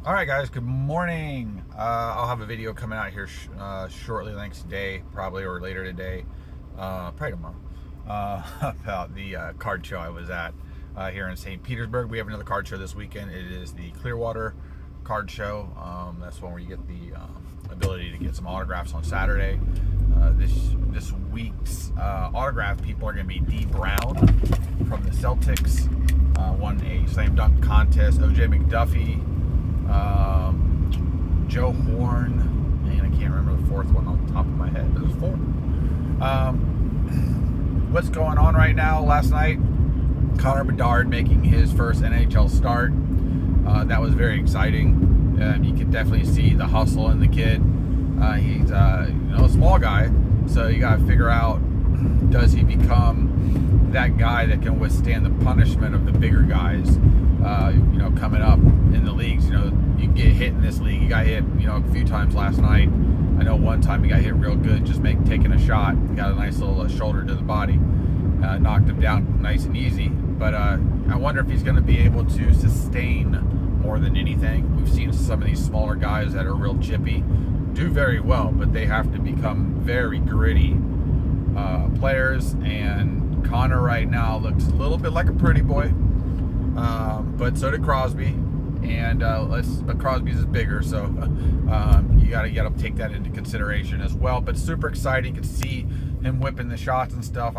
All right, guys. Good morning. I'll have a video coming out here shortly, next day, probably, or later today, probably tomorrow, about the card show I was at here in St. Petersburg. We have another card show this weekend. It is the Clearwater Card Show. That's one where you get the ability to get some autographs on Saturday. This week's autograph people are going to be D. Brown from the Celtics. Won a slam dunk contest. O.J. McDuffie. Joe Horn, and I can't remember the fourth one on the top of my head. There's four. What's going on right now? Last night, Connor Bedard making his first NHL start. That was very exciting. You could definitely see the hustle in the kid. He's a small guy, so you got to figure out, does he become that guy that can withstand the punishment of the bigger guys? Coming up in the leagues, you get hit in this league. He got hit, a few times last night. I know one time he got hit real good, just taking a shot. He got a nice little shoulder to the body, knocked him down nice and easy. But I wonder if he's going to be able to sustain more than anything. We've seen some of these smaller guys that are real chippy do very well, but they have to become very gritty players. And Connor right now looks a little bit like a pretty boy. But so did Crosby, and but Crosby's is bigger, so you gotta take that into consideration as well. But super exciting. You can see him whipping the shots and stuff.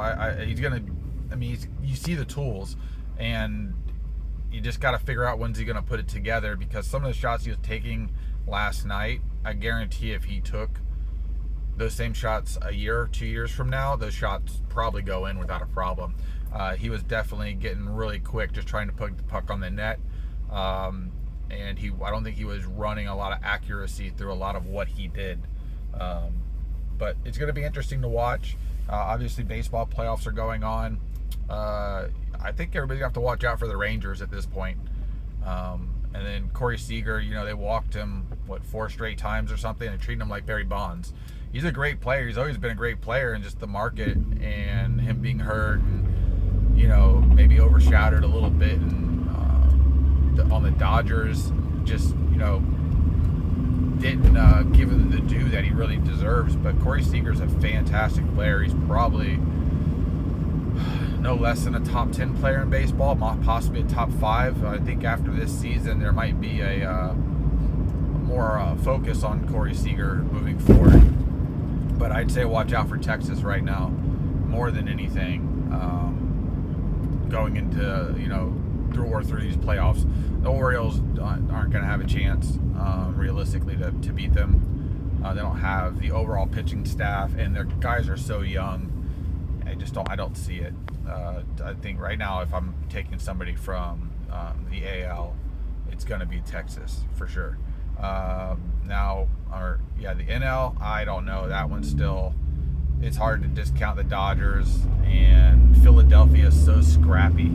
You see the tools, and you just got to figure out when's he gonna put it together, because some of the shots he was taking last night, I guarantee if he took those same shots a year or 2 years from now, those shots probably go in without a problem. He was definitely getting really quick, just trying to put the puck on the net. And I don't think he was running a lot of accuracy through a lot of what he did. But it's going to be interesting to watch. Obviously, baseball playoffs are going on. I think everybody's going to have to watch out for the Rangers at this point. And then Corey Seager, they walked him, 4 straight times or something, and treating him like Barry Bonds. He's a great player. He's always been a great player, and just the market and him being hurt and maybe overshadowed a little bit, and on the Dodgers, just didn't give him the due that he really deserves. But Corey Seager's a fantastic player. He's probably no less than a top 10 player in baseball, possibly a top 5. I think after this season there might be a more focus on Corey Seager moving forward. But I'd say watch out for Texas right now more than anything. Going into through these playoffs, the Orioles aren't going to have a chance realistically to beat them. They don't have the overall pitching staff, and their guys are so young. I don't see it. I think right now, if I'm taking somebody from the AL, it's going to be Texas for sure. The NL, I don't know. That one's still, it's hard to discount the Dodgers, and Philadelphia is so scrappy.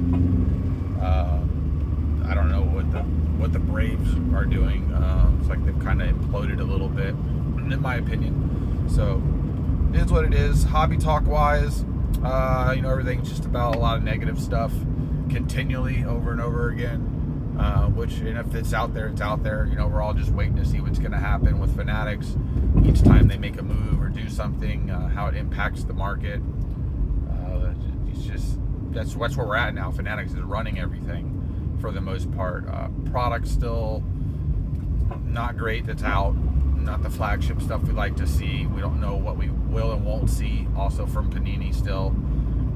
I don't know what the Braves are doing. It's like they've kind of imploded a little bit, in my opinion. So it is what it is. Hobby talk wise, everything's just about a lot of negative stuff continually over and over again. And if it's out there, it's out there. We're all just waiting to see what's going to happen with Fanatics each time they make a move or do something, how it impacts the market. That's where we're at now. Fanatics is running everything for the most part. Product's still not great that's out. Not the flagship stuff we like to see. We don't know what we will and won't see also from Panini still.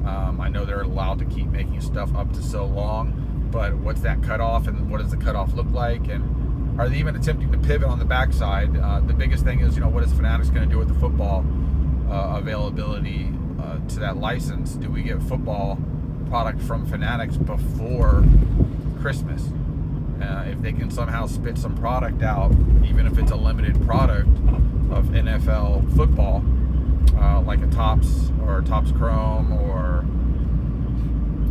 I know they're allowed to keep making stuff up to so long, but what's that cutoff, and what does the cutoff look like? And are they even attempting to pivot on the backside? The biggest thing is, what is Fanatics going to do with the football availability to that license? Do we get football product from Fanatics before Christmas? If they can somehow spit some product out, even if it's a limited product of NFL football, like a Topps or a Topps Chrome or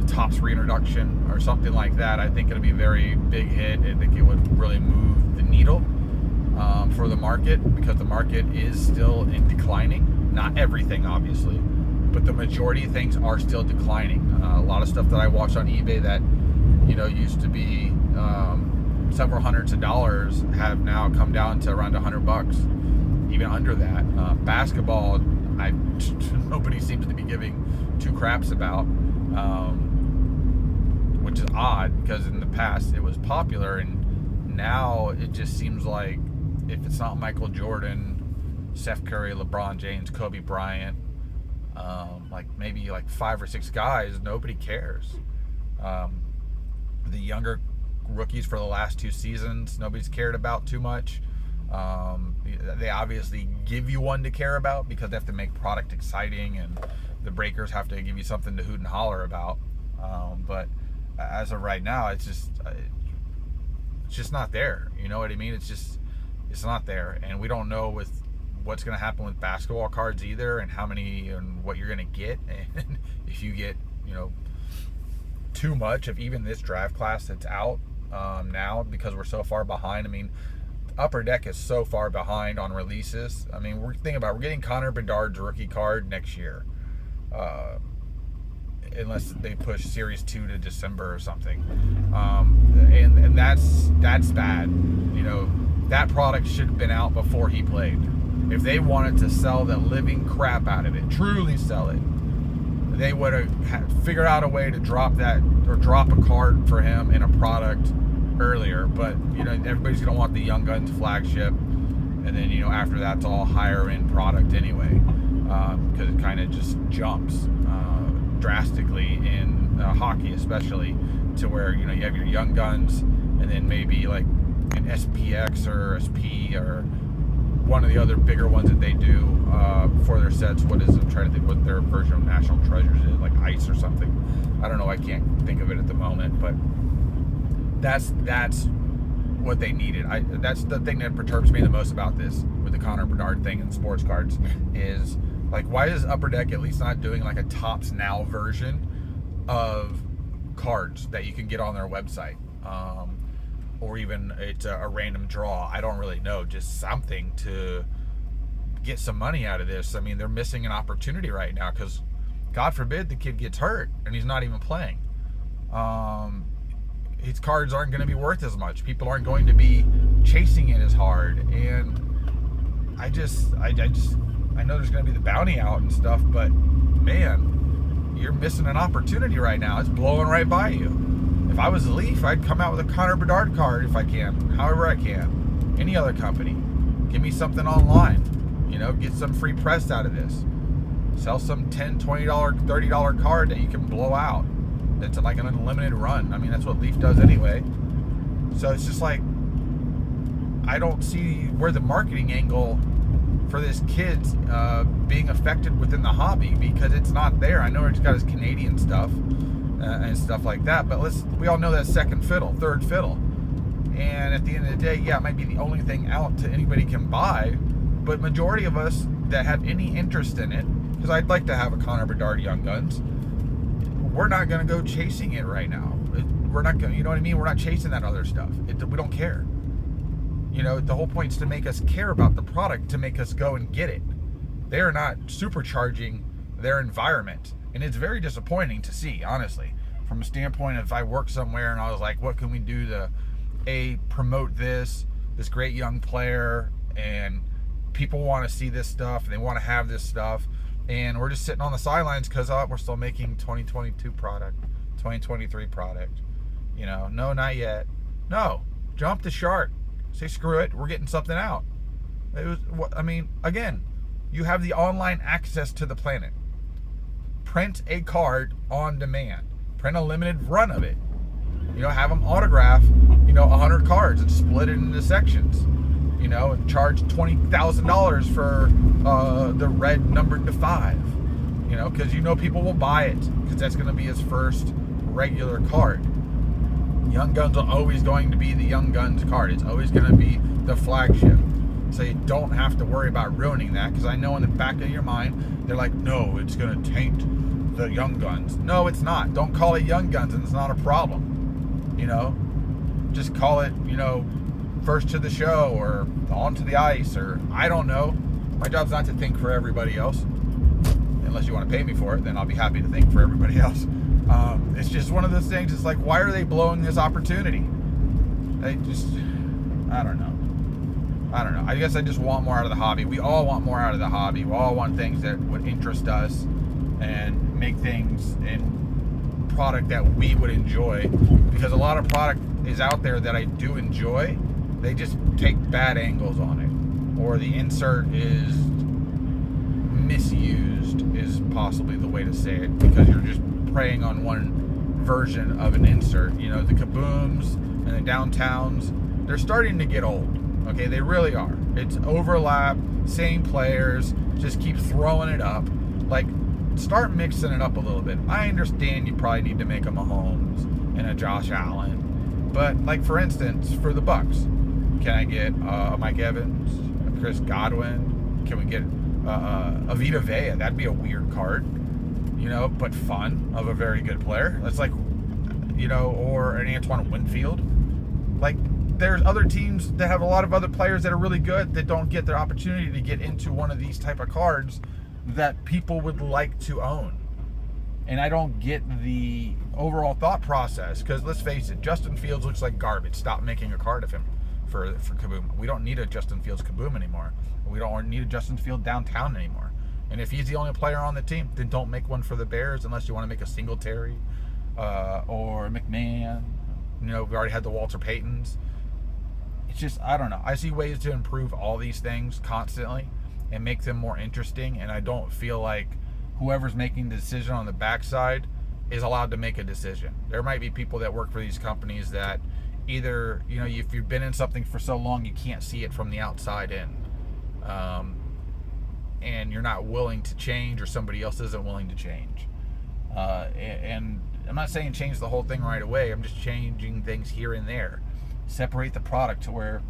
the Topps reintroduction or something like that, I think it'll be a very big hit. I think it would really move the needle for the market, because the market is still in declining. Not everything, obviously, but the majority of things are still declining. A lot of stuff that I watch on eBay that used to be several hundreds of dollars have now come down to around $100, even under that. Basketball, nobody seems to be giving two craps about, which is odd because in the past it was popular, and now it just seems like if it's not Michael Jordan, Steph Curry, LeBron James, Kobe Bryant, like maybe like 5 or 6 guys, nobody cares. The younger rookies for the last 2 seasons, nobody's cared about too much. They obviously give you one to care about because they have to make product exciting, and the breakers have to give you something to hoot and holler about. But as of right now, it's just not there. You know what I mean? It's not there, and we don't know with what's going to happen with basketball cards either, and how many and what you're going to get, and if you get, you know, too much of even this draft class that's out now because we're so far behind. I mean, Upper Deck is so far behind on releases. I mean, we're getting Connor Bedard's rookie card next year, unless they push Series 2 to December or something, and that's bad. You know, that product should have been out before he played. If they wanted to sell the living crap out of it, truly sell it, they would have figured out a way to drop that, or drop a card for him in a product earlier. But, you know, everybody's going to want the Young Guns flagship, and then, you know, after that's all higher end product anyway, because it kind of just jumps drastically in hockey, especially, to where, you know, you have your Young Guns, and then maybe like an SPX or SP or one of the other bigger ones that they do for their sets. What is it? I'm trying to think what their version of National Treasures is, like Ice or something. I don't know. I can't think of it at the moment, but that's what they needed. That's the thing that perturbs me the most about this with the Connor Bedard thing and sports cards is, like, why is Upper Deck at least not doing like a Topps Now version of cards that you can get on their website? Or even it's a random draw. I don't really know. Just something to get some money out of this. I mean, they're missing an opportunity right now because, God forbid, the kid gets hurt and he's not even playing. His cards aren't going to be worth as much. People aren't going to be chasing it as hard. And I know there's going to be the bounty out and stuff, but man, you're missing an opportunity right now. It's blowing right by you. If I was a Leaf, I'd come out with a Connor Bedard card if I can, however I can. Any other company, give me something online. You know, get some free press out of this. Sell some $10, $20, $30 card that you can blow out. That's like an unlimited run. I mean, that's what Leaf does anyway. So it's just like, I don't see where the marketing angle for this kid's being affected within the hobby, because it's not there. I know he's got his Canadian stuff and stuff like that, but we all know that's second fiddle, third fiddle. And at the end of the day, yeah, it might be the only thing out to anybody can buy, but majority of us that have any interest in it, because I'd like to have a Connor Bedard Young Guns, we're not going to go chasing it right now. We're not going to, you know what I mean? We're not chasing that other stuff. We don't care. You know, the whole point is to make us care about the product, to make us go and get it. They are not supercharging their environment. And it's very disappointing to see, honestly, from a standpoint of, if I worked somewhere and I was like, what can we do to promote this great young player, and people want to see this stuff and they want to have this stuff, and we're just sitting on the sidelines because we're still making 2022 product, 2023 product. You know, no, not yet. No, jump the shark. Say screw it. We're getting something out. Again, you have the online access to the planet. Print a card on demand. Print a limited run of it. You know, have them autograph, 100 cards and split it into sections. You know, and charge $20,000 for the red numbered to 5. You know, because people will buy it, because that's going to be his first regular card. Young Guns are always going to be the Young Guns card. It's always going to be the flagship. So you don't have to worry about ruining that, because I know in the back of your mind, they're like, no, it's going to taint the Young Guns. No, it's not. Don't call it Young Guns, and it's not a problem. Just call it, first to the show, or on to the ice, or I don't know. My job's not to think for everybody else. Unless you want to pay me for it, then I'll be happy to think for everybody else. It's just one of those things. It's like, why are they blowing this opportunity? I don't know. I guess I just want more out of the hobby. We all want more out of the hobby. We all want things that would interest us and make things in product that we would enjoy. Because a lot of product is out there that I do enjoy. They just take bad angles on it. Or the insert is misused, is possibly the way to say it. Because you're just preying on one version of an insert. You know, the kabooms and the downtowns, they're starting to get old. Okay, they really are. It's overlap, same players, just keep throwing it up. Like, start mixing it up a little bit. I understand you probably need to make a Mahomes and a Josh Allen. But, like, for instance, for the Bucks, can I get Mike Evans, Chris Godwin? Can we get a Vita Vea? That'd be a weird card, you know, but fun, of a very good player. That's like, you know, or an Antoine Winfield. Like, there's other teams that have a lot of other players that are really good that don't get their opportunity to get into one of these type of cards that people would like to own. And I don't get the overall thought process, because let's face it, Justin Fields looks like garbage. Stop making a card of him for Kaboom. We don't need a Justin Fields Kaboom anymore. We don't need a Justin Field downtown anymore. And if he's the only player on the team, then don't make one for the Bears unless you want to make a Singletary or McMahon. You know, we already had the Walter Paytons. It's just, I don't know. I see ways to improve all these things constantly and make them more interesting, and I don't feel like whoever's making the decision on the backside is allowed to make a decision. There might be people that work for these companies that either, you know, if you've been in something for so long, you can't see it from the outside in. And you're not willing to change, or somebody else isn't willing to change. And I'm not saying change the whole thing right away. I'm just changing things here and there. Separate the product to where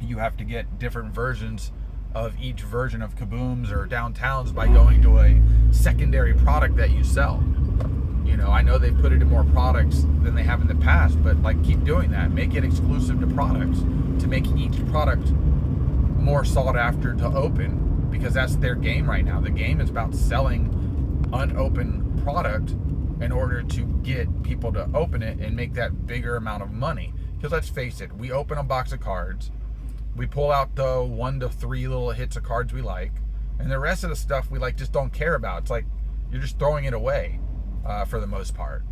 you have to get different versions of each version of Kabooms or Downtowns by going to a secondary product that you sell. You know, I know they put it in more products than they have in the past, but like, keep doing that. Make it exclusive to products to make each product more sought after to open, because that's their game right now. The game is about selling unopened product in order to get people to open it and make that bigger amount of money. Because let's face it, we open a box of cards, we pull out the 1 to 3 little hits of cards we like, and the rest of the stuff we like just don't care about. It's like you're just throwing it away for the most part,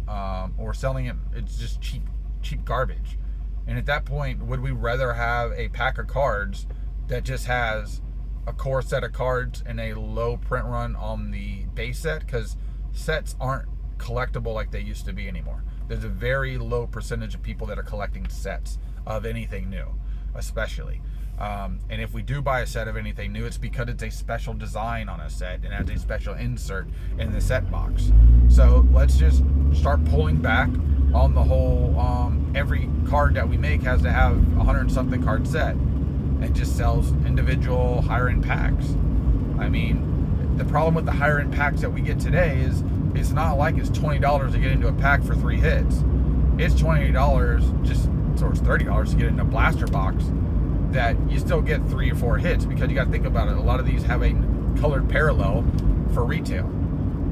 or selling it. It's just cheap garbage. And at that point, would we rather have a pack of cards that just has a core set of cards and a low print run on the base set? Because sets aren't collectible like they used to be anymore. There's a very low percentage of people that are collecting sets of anything new, especially. And if we do buy a set of anything new, it's because it's a special design on a set and has a special insert in the set box. So let's just start pulling back on the whole, every card that we make has to have 100 something card set, and just sells individual higher end packs. I mean, the problem with the higher end packs that we get today is it's not like it's $20 to get into a pack for 3 hits. It's $20 just, or it's $30 to get into a blaster box that you still get 3 or 4 hits, because you got to think about it. A lot of these have a colored parallel for retail.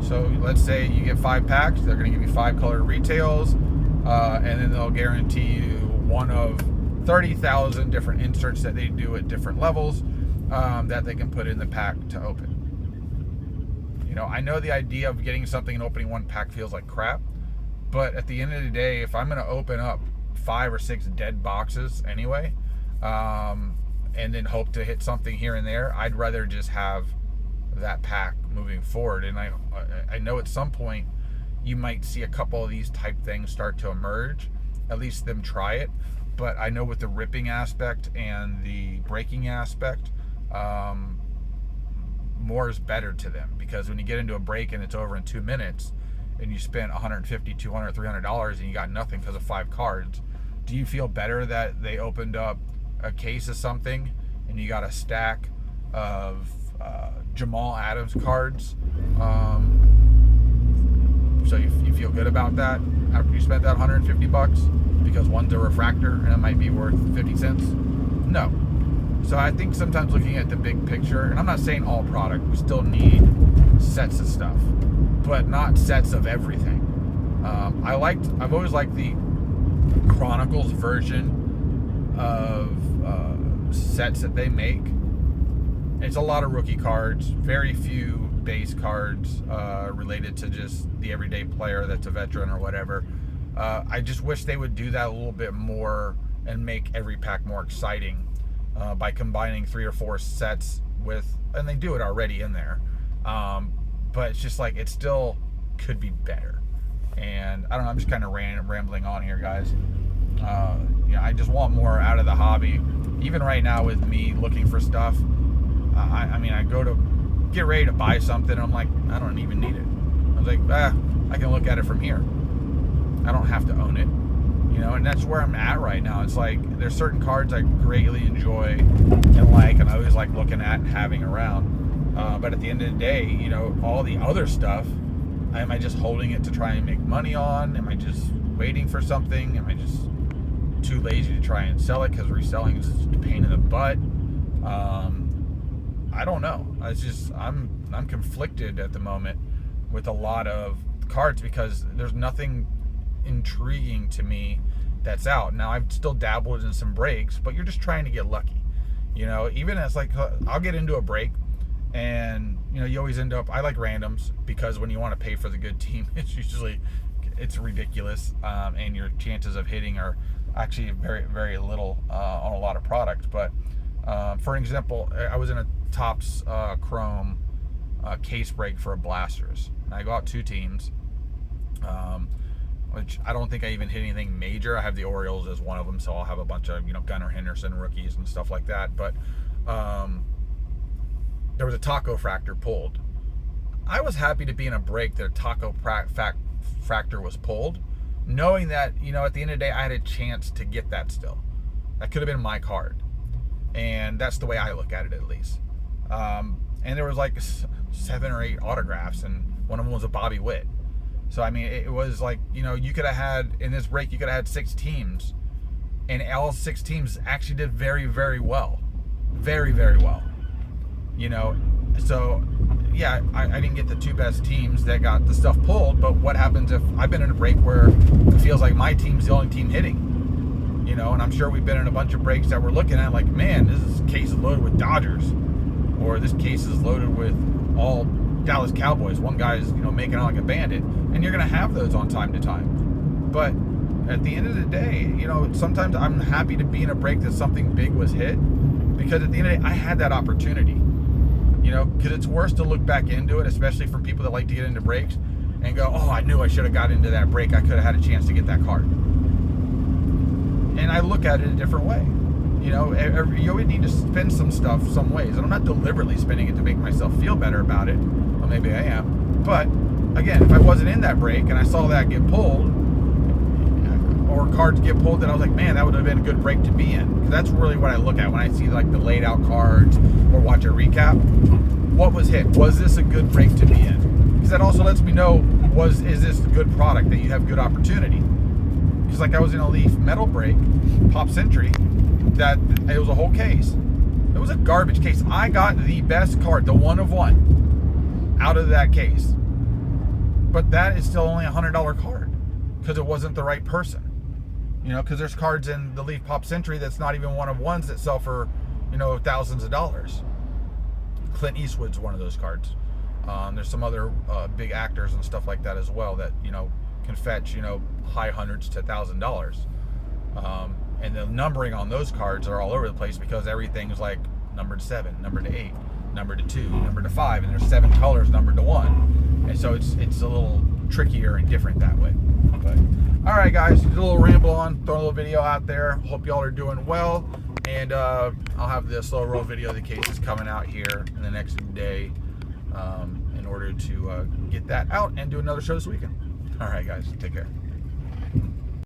So let's say you get 5 packs, they're going to give you 5 colored retails, and then they'll guarantee you one of 30,000 different inserts that they do at different levels that they can put in the pack to open. You know, I know the idea of getting something and opening one pack feels like crap, but at the end of the day, if I'm going to open up 5 or 6 dead boxes anyway, and then hope to hit something here and there, I'd rather just have that pack moving forward. And I know at some point you might see a couple of these type things start to emerge, at least them try it. But I know with the ripping aspect and the breaking aspect, more is better to them, because when you get into a break and it's over in 2 minutes and you spent $150, $200, $300 and you got nothing because of 5 cards, do you feel better that they opened up a case of something and you got a stack of Jamal Adams cards, so you feel good about that after you spent that $150 because one's a refractor and it might be worth 50 cents? No. So I think sometimes looking at the big picture, and I'm not saying all product, we still need sets of stuff, but not sets of everything. I've always liked the Chronicles version of sets that they make. It's a lot of rookie cards, very few base cards related to just the everyday player that's a veteran or whatever. I just wish they would do that a little bit more and make every pack more exciting by combining 3 or 4 sets with, and they do it already in there, but it's just like it still could be better. And I don't know, I'm just kind of rambling on here, guys. I just want more out of the hobby. Even right now with me looking for stuff, I go to get ready to buy something and I'm like, I don't even need it. I was like, I can look at it from here. I don't have to own it. And that's where I'm at right now. It's like there's certain cards I greatly enjoy and I always like looking at and having around. But at the end of the day, all the other stuff, am I just holding it to try and make money on? Am I just waiting for something? Am I just too lazy to try and sell it because reselling is a pain in the butt? I don't know. It's just I'm conflicted at the moment with a lot of cards because there's nothing intriguing to me that's out. Now I've still dabbled in some breaks, but you're just trying to get lucky. Even as I'll get into a break and you always end up, I like randoms because when you want to pay for the good team, it's ridiculous, and your chances of hitting are actually very, very little on a lot of products. But for example, I was in a Topps Chrome case break for a Blasters, and I go out 2 teams, which I don't think I even hit anything major. I have the Orioles as one of them, so I'll have a bunch of Gunnar Henderson rookies and stuff like that. But there was a Taco Fractor pulled. I was happy to be in a break that a Taco Fractor was pulled, knowing that at the end of the day I had a chance to get that still. That could have been my card, and that's the way I look at it, at least. And there was like 7 or 8 autographs, and one of them was a Bobby Witt. So I mean, it was like you could have had in this break, you could have had 6 teams, and all 6 teams actually did very, very well, very, very well. So yeah, I didn't get the 2 best teams that got the stuff pulled, but what happens if I've been in a break where it feels like my team's the only team hitting? And I'm sure we've been in a bunch of breaks that we're looking at like, man, case is loaded with Dodgers, or this case is loaded with all Dallas Cowboys. One guy's making out like a bandit, and you're gonna have those on time to time. But at the end of the day, sometimes I'm happy to be in a break that something big was hit, because at the end of the day I had that opportunity. Because it's worse to look back into it, especially from people that like to get into breaks and go, oh, I knew I should have got into that break. I could have had a chance to get that card. And I look at it a different way. You always need to spend some stuff some ways. And I'm not deliberately spending it to make myself feel better about it. Well, maybe I am. But again, if I wasn't in that break and I saw that get pulled, or cards get pulled that I was like, man, that would have been a good break to be in. Because that's really what I look at when I see like the laid out cards or watch a recap. What was hit? Was this a good break to be in? Because that also lets me know, is this a good product that you have good opportunity? Because like I was in a Leaf metal break, Pop Century, that it was a whole case. It was a garbage case. I got the best card, the 1 of 1, out of that case. But that is still only a $100 card because it wasn't the right person. Because there's cards in the Leaf Pop Century that's not even 1 of 1s that sell for, thousands of dollars. Clint Eastwood's one of those cards. There's some other big actors and stuff like that as well that, can fetch, high hundreds to $1,000. And the numbering on those cards are all over the place because everything's like numbered 7, numbered 8, numbered 2, numbered 5, and there's 7 colors numbered to 1. And so it's a little trickier and different that way. But all right, guys, a little ramble on, throw a little video out there. Hope y'all are doing well, and I'll have the slow roll video of the cases coming out here in the next day in order to get that out and do another show this weekend. All right, guys, take care.